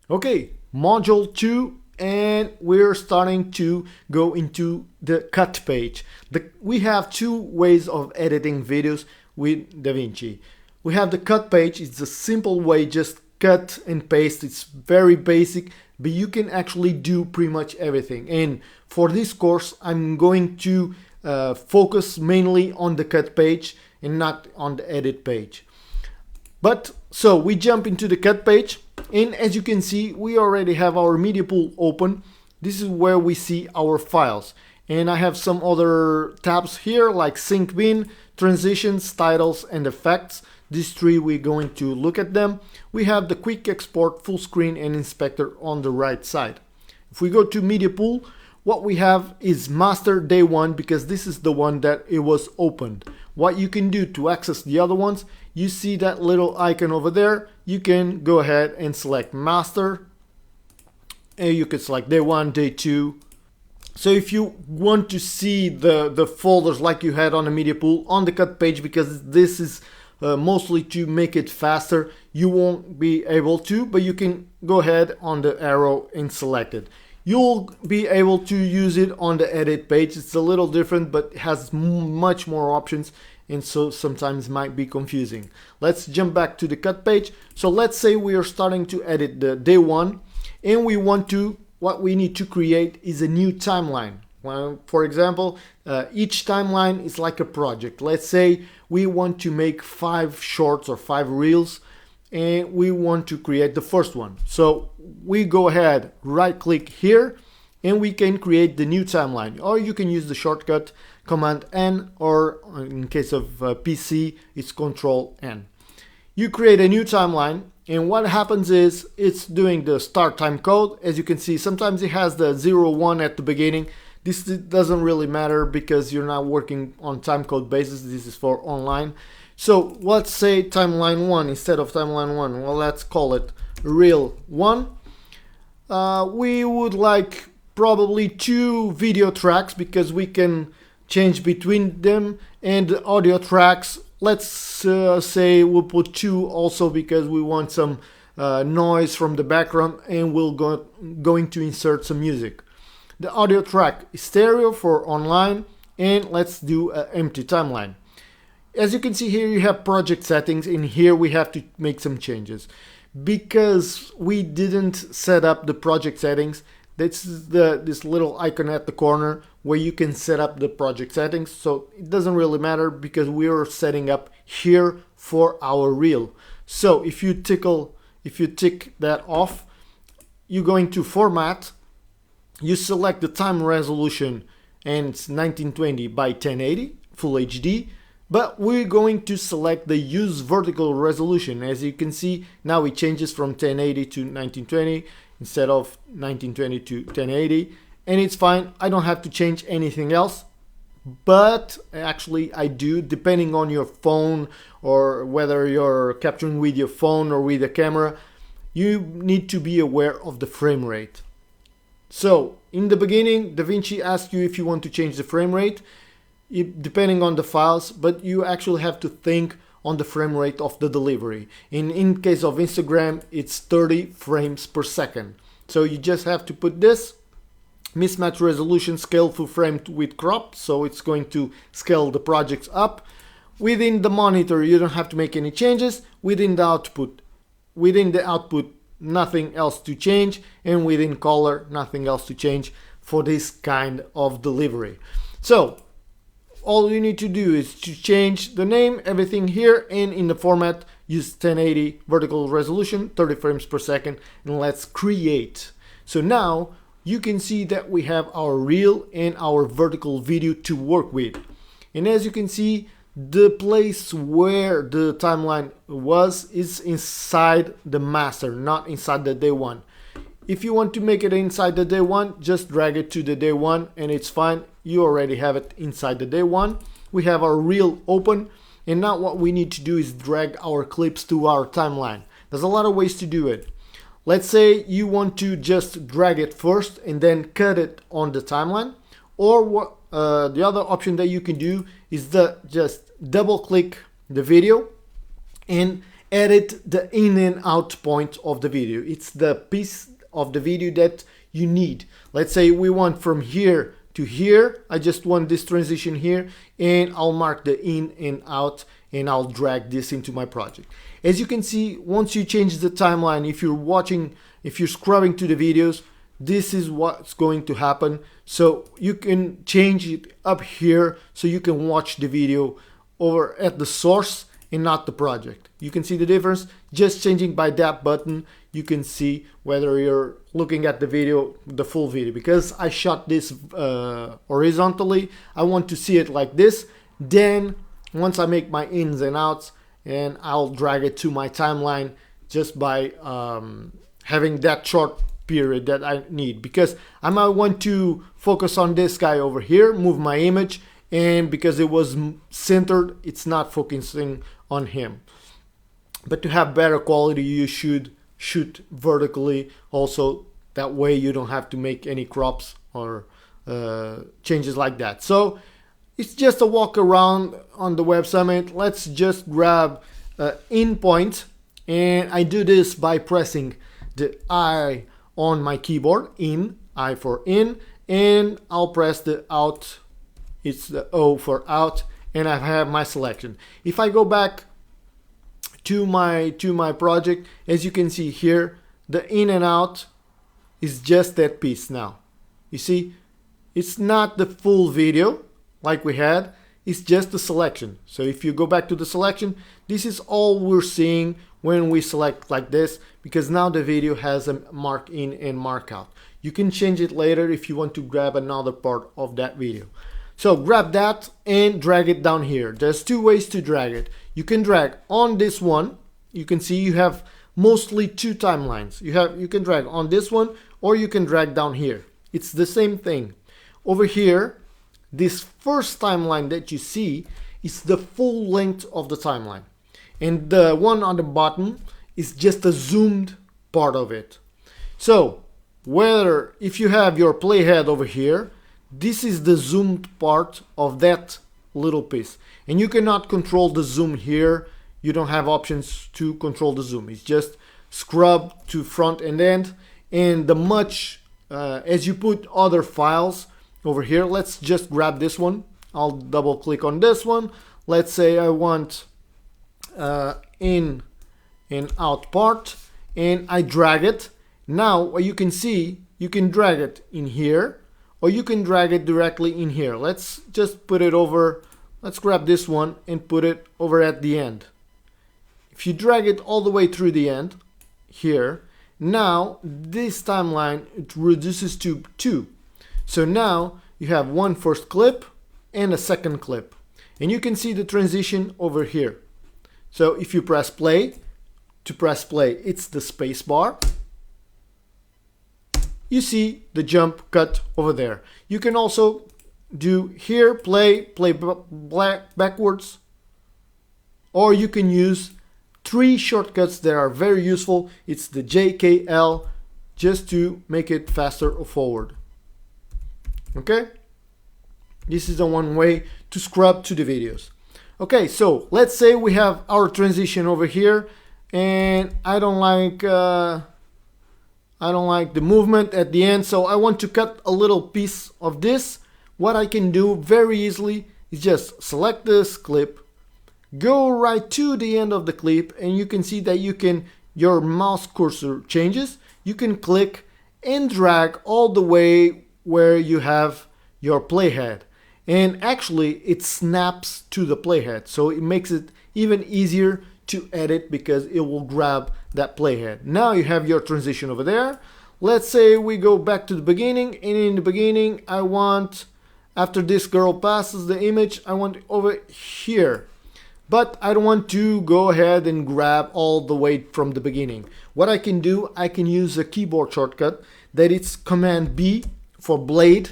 Okay, module 2, and we're starting to go into the cut page. We have two ways of editing videos with DaVinci. We have the cut page. It's a simple way, just cut and paste. It's very basic, but you can actually do pretty much everything. And for this course, I'm going to focus mainly on the cut page and not on the edit page. But so we jump into the cut page, and as you can see, we already have our media pool open. This is where we see our files, and I have some other tabs here like sync bin, transitions, titles, and effects. These three, we're going to look at them. We have the quick export, full screen, and inspector on the right side. If we go to media pool, what we have is master day one, because this is the one that it was opened. What you can do to access the other ones, you see that little icon over there. You can go ahead and select master, and you can select day one, day two. So if you want to see the folders like you had on the media pool on the cut page, because this is mostly to make it faster, you won't be able to, but you can go ahead on the arrow and select it. You'll be able to use it on the edit page. It's a little different, but it has much more options, and so sometimes might be confusing. Let's jump back to the cut page. So let's say we are starting to edit the day one, and we want to, what we need to create is a new timeline. Well, for example, each timeline is like a project. Let's say we want to make 5 shorts or 5 reels, and we want to create the first one. So we go ahead, right click here, and we can create the new timeline, or you can use the shortcut Command N, or in case of PC it's Control N. You create a new timeline, and what happens is it's doing the start time code. As you can see, sometimes it has the 01 at the beginning. This doesn't really matter because you're not working on timecode basis. This is for online. So let's say timeline 1 instead of timeline 1. Well, let's call it reel 1. We would like probably 2 video tracks because we can change between them, and the audio tracks, let's say we'll put 2 also because we want some noise from the background, and we'll going to insert some music. The audio track is stereo for online, and let's do an empty timeline. As you can see here, you have project settings, and here we have to make some changes. Because we didn't set up the project settings, this is this little icon at the corner where you can set up the project settings. So it doesn't really matter because we are setting up here for our reel. So if you tick that off, you're going to format, you select the time resolution, and it's 1920 by 1080 full HD. But we're going to select the use vertical resolution. As you can see, now it changes from 1080 to 1920 instead of 1920 to 1080, and it's fine. I don't have to change anything else, but actually I do, depending on your phone or whether you're capturing with your phone or with a camera. You need to be aware of the frame rate. So in the beginning, DaVinci asks you if you want to change the frame rate, depending on the files, but you actually have to think on the frame rate of the delivery. In case of Instagram, it's 30 frames per second. So you just have to put this mismatch resolution scale full frame with crop, so it's going to scale the projects up. Within the monitor, you don't have to make any changes. Within the output, nothing else to change, and within color, nothing else to change for this kind of delivery. So all you need to do is to change the name, everything here, and in the format, use 1080 vertical resolution, 30 frames per second, and let's create. So now you can see that we have our reel and our vertical video to work with. And as you can see, the place where the timeline was is inside the master, not inside the day one. If you want to make it inside the day one, just drag it to the day one and it's fine. You already have it inside the day one. We have our reel open, and now what we need to do is drag our clips to our timeline. There's a lot of ways to do it. Let's say you want to just drag it first and then cut it on the timeline, or the other option that you can do is just double click the video and edit the in and out point of the video. It's the piece of the video that you need. Let's say we want from here to here. I just want this transition here, and I'll mark the in and out, and I'll drag this into my project. As you can see, once you change the timeline, if you're scrubbing to the videos, this is what's going to happen. So you can change it up here so you can watch the video over at the source and not the project. You can see the difference just changing by that button. You can see whether you're looking at the video, the full video. Because I shot this horizontally, I want to see it like this. Then once I make my ins and outs, and I'll drag it to my timeline just by having that short period that I need, because I might want to focus on this guy over here, move my image, and because it was centered, it's not focusing on him. But to have better quality, you should shoot vertically also. That way you don't have to make any crops or changes like that. So it's just a walk around on the Web Summit. Let's just grab in point, and I do this by pressing the I on my keyboard, in, I for in, and I'll press the out, it's the O for out, and I have my selection. If I go back to my project, as you can see here, the in and out is just that piece now. You see, it's not the full video like we had, it's just the selection. So if you go back to the selection, this is all we're seeing when we select like this, because now the video has a mark in and mark out. You can change it later if you want to grab another part of that video. So grab that and drag it down here. There's two ways to drag it. You can drag on this one. You can see you have mostly two timelines. You can drag on this one, or you can drag down here. It's the same thing. Over here, this first timeline that you see is the full length of the timeline. And the one on the bottom is just a zoomed part of it. So whether if you have your playhead over here, this is the zoomed part of that little piece. And you cannot control the zoom here. You don't have options to control the zoom. It's just scrub to front and end. And the much, as you put other files over here, let's just grab this one. I'll double click on this one. Let's say I want in and out part, and I drag it. Now what you can see, you can drag it in here, or you can drag it directly in here. Let's just put it over, let's grab this one and put it over at the end. If you drag it all the way through the end here, now this timeline, it reduces to 2. So now you have one first clip and a second clip, and you can see the transition over here. So if you press play, to press play, it's the space bar. You see the jump cut over there. You can also do here, play backwards, or you can use 3 shortcuts that are very useful. It's the JKL, just to make it faster or forward. Okay? This is the one way to scrub to the videos. Okay, so let's say we have our transition over here, and I don't like the movement at the end, so I want to cut a little piece of this. What I can do very easily is just select this clip, go right to the end of the clip, and you can see that your mouse cursor changes. You can click and drag all the way where you have your playhead. And actually it snaps to the playhead, so it makes it even easier to edit because it will grab that playhead. Now you have your transition over there. Let's say we go back to the beginning, and in the beginning I want, after this girl passes the image, I want it over here. But I don't want to go ahead and grab all the way from the beginning. What I can do, I can use a keyboard shortcut that it's Command B for blade.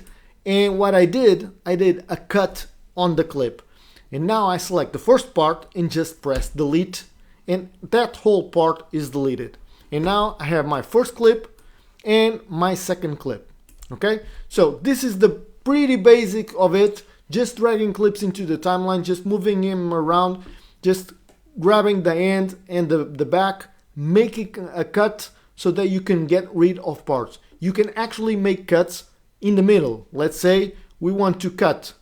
And what I did a cut on the clip. And now I select the first part and just press delete, and that whole part is deleted. And now I have my first clip and my second clip. Okay, so this is the pretty basic of it. Just dragging clips into the timeline, just moving them around, just grabbing the end and the back, making a cut so that you can get rid of parts. You can actually make cuts in the middle. Let's say we want to cut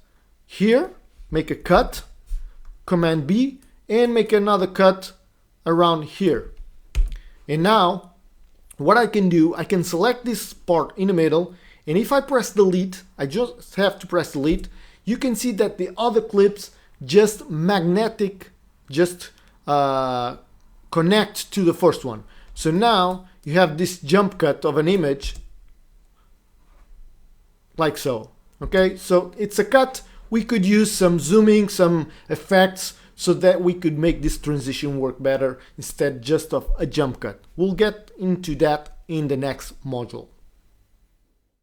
here, make a cut, Command B, and make another cut around here. And now what I can do, I can select this part in the middle, and if I press delete, I just have to press delete, you can see that the other clips just connect to the first one. So now you have this jump cut of an image like so. Okay, so it's a cut. We could use some zooming, some effects, so that we could make this transition work better instead just of a jump cut. We'll get into that in the next module.